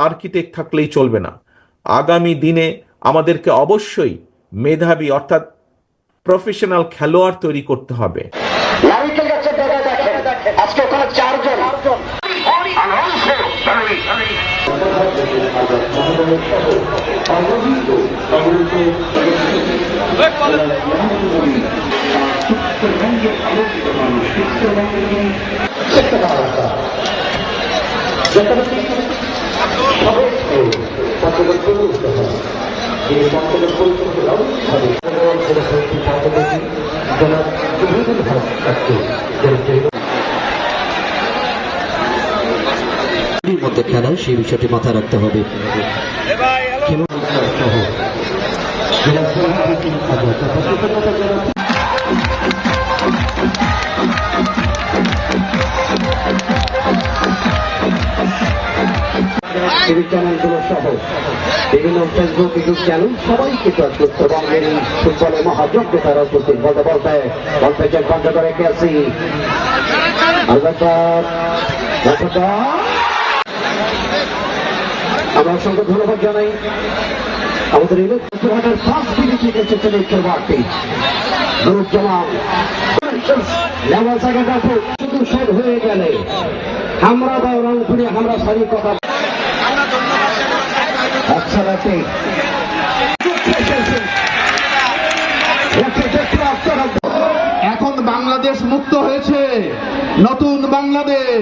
Architect থাকলেই চলবে না। আগামী দিনে আমাদেরকে অবশ্যই মেধাবী অর্থাৎ প্রফেশনাল খেলোয়াড় তৈরি করতে হবে। নারিকেল গাছের ডগা দেখেন, আজকে ওখানে 4 জন। মধ্যে খেলা সেই বিষয়টি মাথায় রাখতে হবে। সহ বিভিন্ন ফেসবুক ইউটিউব চ্যানেল সবাইকে উত্তরবঙ্গের এই ফুটবলের মহাযোগ্যতার উপস্থিত বলতে বলতে বন্ধ করে গেছি। আমরা অসংখ্য ধন্যবাদ জানাই আমাদের খেলোয়াড়টি নুরুজ্জামান। শুধু শোধ হয়ে গেলে আমরা বা রংপুরে আমরা সারি কথা এখন বাংলাদেশ মুক্ত হয়েছে, নতুন বাংলাদেশ।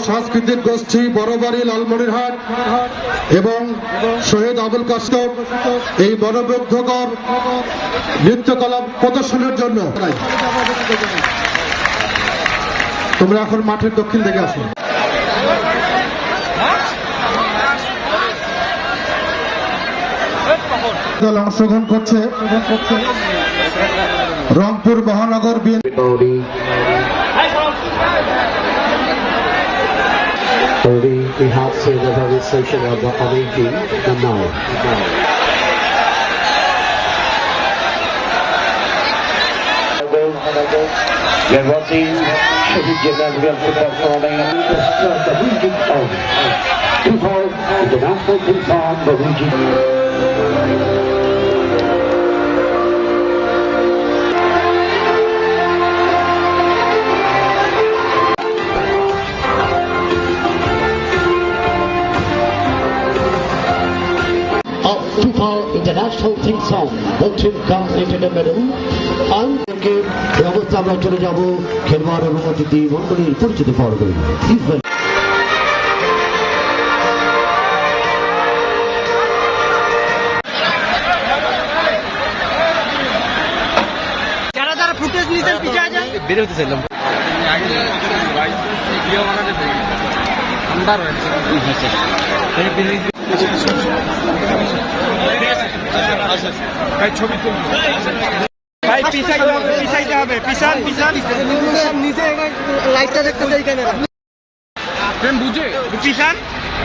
সাংস্কৃতিক গোষ্ঠী বড়বাড়ি লালমনিরহাট এবং শহীদ আবুল কাসেম এই মনোমুগ্ধকর নৃত্যকলা প্রদর্শনের জন্য তোমরা এখন মাঠের দক্ষিণ দিকে আসো। দল অংশগ্রহণ করছে রংপুর মহানগর BNP. We have seen the registration of the origin and now. We are watching Shahid General Football Tournament. The region of FIFA International Team from the region. FIFA International Team Song. The team comes into the middle. এই অবস্থা আমরা চলে যাব খেলোয়াড় এবং অতিথি মন্ডলীর পরিচিত পর্বে। যারা যারা ফুটেজ নিতেন পিছিয়ে যান, বের হতে চাইলাম আন্ডার হয়েছে ভাই ছবি তুলবো ভাই পিছাইতে হবে পিছান পিছান নিচে লাইটটা দেখতে চাই ক্যামেরা ফ্রেম বুঝে একটু পিছান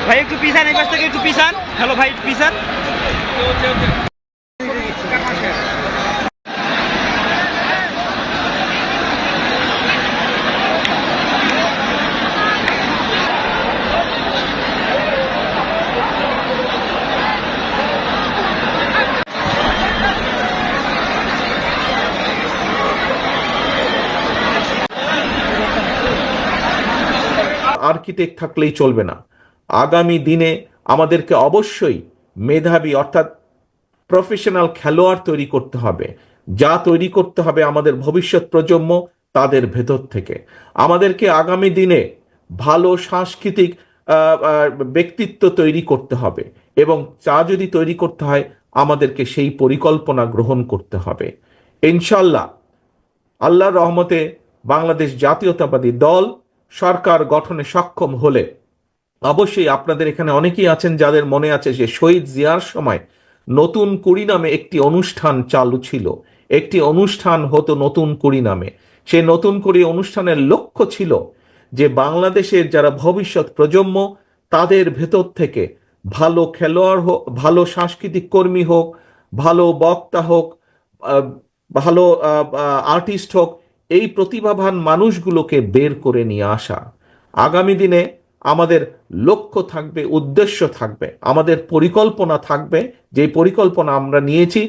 ভাই একটু পিছান এই পাশ থেকে একটু পিছান হ্যালো ভাই একটু পিছান আর্কিটেক্ট থাকলেই চলবে না। আগামী দিনে আমাদেরকে অবশ্যই মেধাবী অর্থাৎ প্রফেশনাল খেলোয়াড় তৈরি করতে হবে, যা তৈরি করতে হবে আমাদের ভবিষ্যৎ প্রজন্ম তাদের ভেতর থেকে। আমাদেরকে আগামী দিনে ভালো সাংস্কৃতিক ব্যক্তিত্ব তৈরি করতে হবে এবং তা যদি তৈরি করতে হয় আমাদেরকে সেই পরিকল্পনা গ্রহণ করতে হবে। ইনশাল্লাহ আল্লাহর রহমতে বাংলাদেশ জাতীয়তাবাদী দল সরকার গঠনে সক্ষম হলে অবশ্যই আপনাদের এখানে অনেকেই আছেন যাদের মনে আছে যে শহীদ জিয়ার সময় নতুন কুড়ি নামে একটি অনুষ্ঠান চালু ছিল, একটি অনুষ্ঠান হতো নতুন কুড়ি নামে। সেই নতুন কুড়ি অনুষ্ঠানের লক্ষ্য ছিল যে বাংলাদেশের যারা ভবিষ্যৎ প্রজন্ম তাদের ভেতর থেকে ভালো খেলোয়াড় হোক, ভালো সাংস্কৃতিক কর্মী হোক, ভালো বক্তা হোক, ভালো আর্টিস্ট হোক, এই প্রতিভাবান মানুষগুলোকে বের করে নিয়ে আসা। আগামী দিনে আমাদের লক্ষ্য থাকবে, উদ্দেশ্য থাকবে, আমাদের পরিকল্পনা থাকবে, যে পরিকল্পনা আমরা নিয়েছি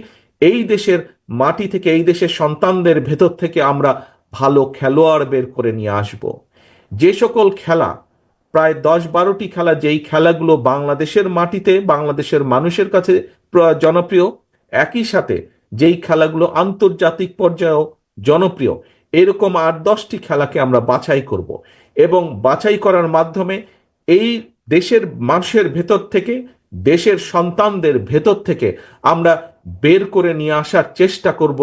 এই দেশের মাটি থেকে, এই দেশের সন্তানদের ভেতর থেকে আমরা ভালো খেলোয়াড় বের করে নিয়ে আসব। যে সকল খেলা, প্রায় 10-12টি খেলা, যেই খেলাগুলো বাংলাদেশের মাটিতে বাংলাদেশের মানুষের কাছে জনপ্রিয়, একই সাথে যেই খেলাগুলো আন্তর্জাতিক পর্যায়েও জনপ্রিয়, এরকম 8-10টি খেলাকে আমরা বাছাই করব এবং বাছাই করার মাধ্যমে এই দেশের মানুষের ভেতর থেকে, দেশের সন্তানদের ভেতর থেকে আমরা বের করে নিয়ে আসার চেষ্টা করব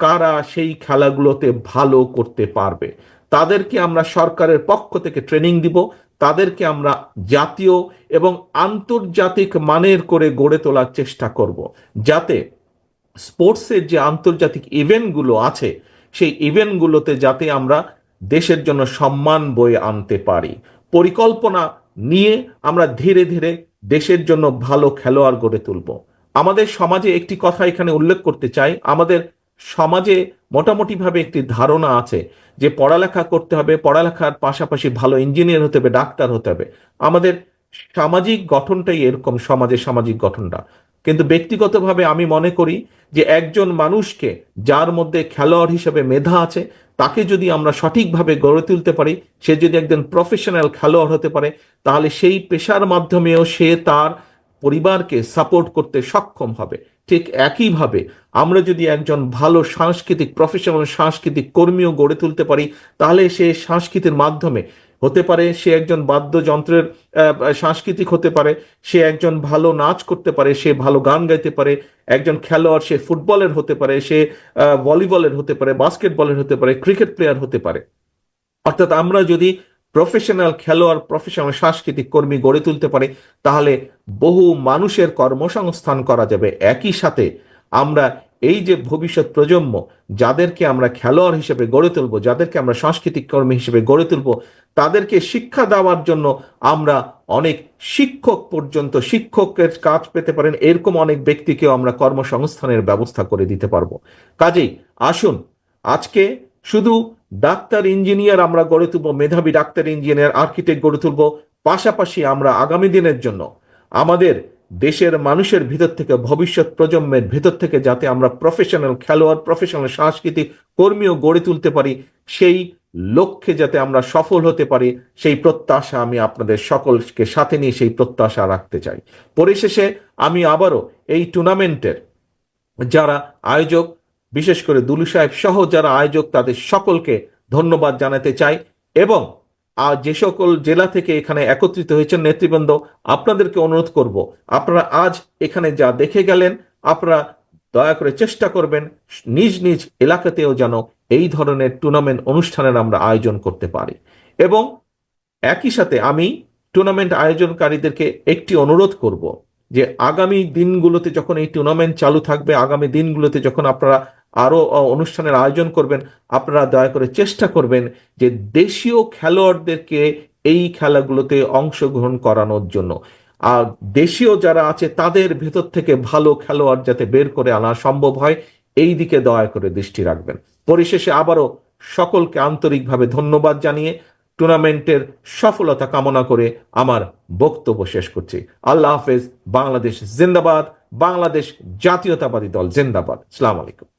কারা সেই খেলাগুলোতে ভালো করতে পারবে। তাদেরকে আমরা সরকারের পক্ষ থেকে ট্রেনিং দিব, তাদেরকে আমরা জাতীয় এবং আন্তর্জাতিক মানের করে গড়ে তোলার চেষ্টা করব, যাতে স্পোর্টসের যে আন্তর্জাতিক ইভেন্টগুলো আছে সেই ইভেন্টগুলোতে যাতে আমরা দেশের জন্য সম্মান বয়ে আনতে পারি। পরিকল্পনা নিয়ে আমরা ধীরে ধীরে দেশের জন্য ভালো খেলোয়াড় গড়ে তুলব। আমাদের সমাজে একটি কথা এখানে উল্লেখ করতে চাই, আমাদের সমাজে মোটামুটিভাবে একটি ধারণা আছে যে পড়ালেখা করতে হবে, পড়ালেখার পাশাপাশি ভালো ইঞ্জিনিয়ার হতে হবে, ডাক্তার হতে হবে। আমাদের সামাজিক গঠনটাই এরকম, সমাজের সামাজিক গঠনটা। কিন্তু ব্যক্তিগতভাবে আমি মনে করি যে একজন মানুষকে, যার মধ্যে খেলোয়াড় হিসেবে মেধা আছে, তাকে যদি আমরা সঠিকভাবে গড়ে তুলতে পারি, সে যদি একজন প্রফেশনাল খেলোয়াড় হতে পারে, তাহলে সেই পেশার মাধ্যমেও সে তার পরিবারকে সাপোর্ট করতে সক্ষম হবে। ঠিক একইভাবে আমরা যদি একজন ভালো সাংস্কৃতিক প্রফেশনাল সাংস্কৃতিক কর্মীও গড়ে তুলতে পারি, তাহলে সে সংস্কৃতির মাধ্যমে হতে পারে, সে একজন বাদ্যযন্ত্রের সাংস্কৃতিক হতে পারে, সে একজন ভালো নাচ করতে পারে, সে ভালো গান গাইতে পারে, একজন খেলোয়াড় সে ফুটবলের হতে পারে, সে ভলিবলের হতে পারে, বাস্কেটবলের হতে পারে, ক্রিকেট প্লেয়ার হতে পারে। অর্থাৎ আমরা যদি প্রফেশনাল খেলোয়াড়, প্রফেশনাল সাংস্কৃতিক কর্মী গড়ে তুলতে পারি, তাহলে বহু মানুষের কর্মসংস্থান করা যাবে। একই সাথে আমরা এই যে ভবিষ্যৎ প্রজন্ম, যাদেরকে আমরা খেলোয়াড় হিসেবে গড়ে তুলব, যাদেরকে আমরা সাংস্কৃতিক কর্মী হিসেবে গড়ে তুলব, তাদেরকে শিক্ষা দেওয়ার জন্য আমরা অনেক শিক্ষক পর্যন্ত, শিক্ষকের কাজ পেতে পারেন এরকম অনেক ব্যক্তিকেও আমরা কর্মসংস্থানের ব্যবস্থা করে দিতে পারবো। কাজেই আসুন, আজকে শুধু ডাক্তার ইঞ্জিনিয়ার আমরা গড়ে তুলব, মেধাবী ডাক্তার ইঞ্জিনিয়ার আর্কিটেক্ট গড়ে তুলব, পাশাপাশি আমরা আগামী দিনের জন্য আমাদের দেশের মানুষের ভিতর থেকে, ভবিষ্যৎ প্রজন্মের ভিতর থেকে যাতে আমরা প্রফেশনাল খেলোয়াড়, প্রফেশনাল সাংস্কৃতিক কর্মীও গড়ে তুলতে পারি, সেই লক্ষ্যে যাতে আমরা সফল হতে পারি, সেই প্রত্যাশা আমি আপনাদের সকলকে সাথে নিয়ে সেই প্রত্যাশা রাখতে চাই। পরিশেষে আমি আবারও এই টুর্নামেন্টের যারা আয়োজক, বিশেষ করে দুলু সাহেব সহ যারা আয়োজক, তাদের সকলকে ধন্যবাদ জানাতে চাই। এবং যে সকল জেলা থেকে এখানে একত্রিত হয়েছেন নেতৃবৃন্দ, আপনাদেরকে অনুরোধ করব, আপনারা আজ এখানে যা দেখে গেলেন, আপনারা দয়া করে চেষ্টা করবেন নিজ নিজ এলাকাতেও যেন এই ধরনের টুর্নামেন্ট অনুষ্ঠানের আমরা আয়োজন করতে পারি। এবং একই সাথে আমি টুর্নামেন্ট আয়োজনকারীদেরকে একটি অনুরোধ করব যে আগামী দিনগুলোতে যখন এই টুর্নামেন্ট চালু থাকবে, আগামী দিনগুলোতে যখন আপনারা আরো অনুষ্ঠানের আয়োজন করবেন, আপনারা দয়া করে চেষ্টা করবেন যে দেশীয় খেলোয়াড়দেরকে এই খেলাগুলোতে অংশগ্রহণ করানোর জন্য। আর দেশীয় যারা আছে তাদের ভেতর থেকে ভালো খেলোয়াড় যাতে বের করে আনা সম্ভব হয়, এই দিকে দয়া করে দৃষ্টি রাখবেন। পরিশেষে আবারও সকলকে আন্তরিকভাবে ধন্যবাদ জানিয়ে টুর্নামেন্টের সফলতা কামনা করে আমার বক্তব্য শেষ করছি। আল্লাহ হাফেজ। বাংলাদেশ জিন্দাবাদ। বাংলাদেশ জাতীয়তাবাদী দল জিন্দাবাদ। আসসালামু আলাইকুম।